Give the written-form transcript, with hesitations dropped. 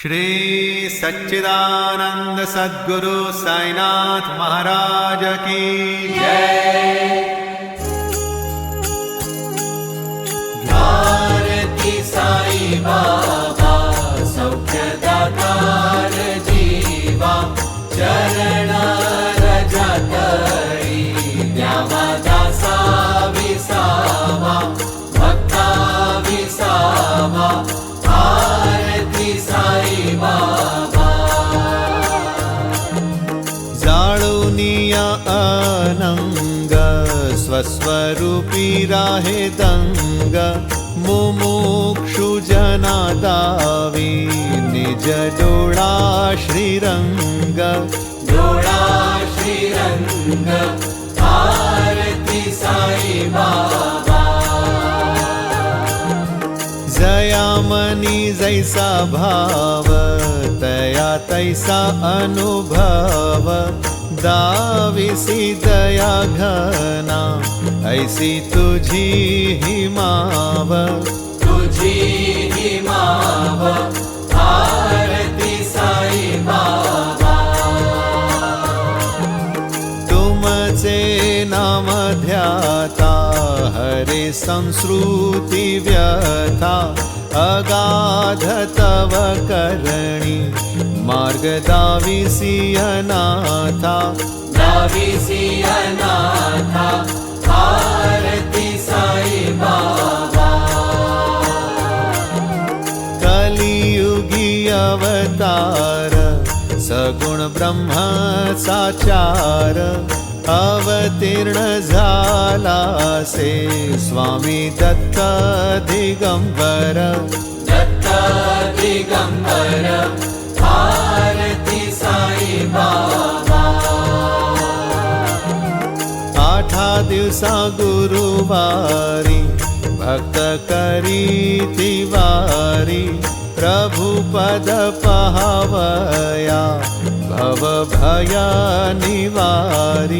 श्री सच्चिदानंद सद्गुरु साईनाथ महाराज की जय। भारती साई बाबा सौख्यदातार जीवा चरण रजतळी द्यावा दासा विसावा भक्ता विसावा भारती साई बाबा। जाळुनिया अनंग स्वस्वरूपी राहे दंग मुमुक्षु जना दावी निज डोळा श्रीरंग डोळा श्रीरंग भारती साई बाबा। जयामनी जैसा भाव तया तैसा अनुभव दाविसी दया घना ऐसी तुझी ही माव तुझी ही माव भारती साई बाबा। तुमचे नाम ध्याता हरे संस्कृती व्यथा अगाध तव करणी मार्ग दाविसी अनाथा दाविसी अनाथा भारती साई बाबा। कलियुगी अवतार सगुण ब्रह्म साचार अवतीर्ण झाला से स्वामी दत्त दिगंबर दत्त दिगंबर भारती साई बाबा। आठा दिवसा गुरुवारी भक्त करी तिवारी प्रभु पद पहावया भव भय निवारी।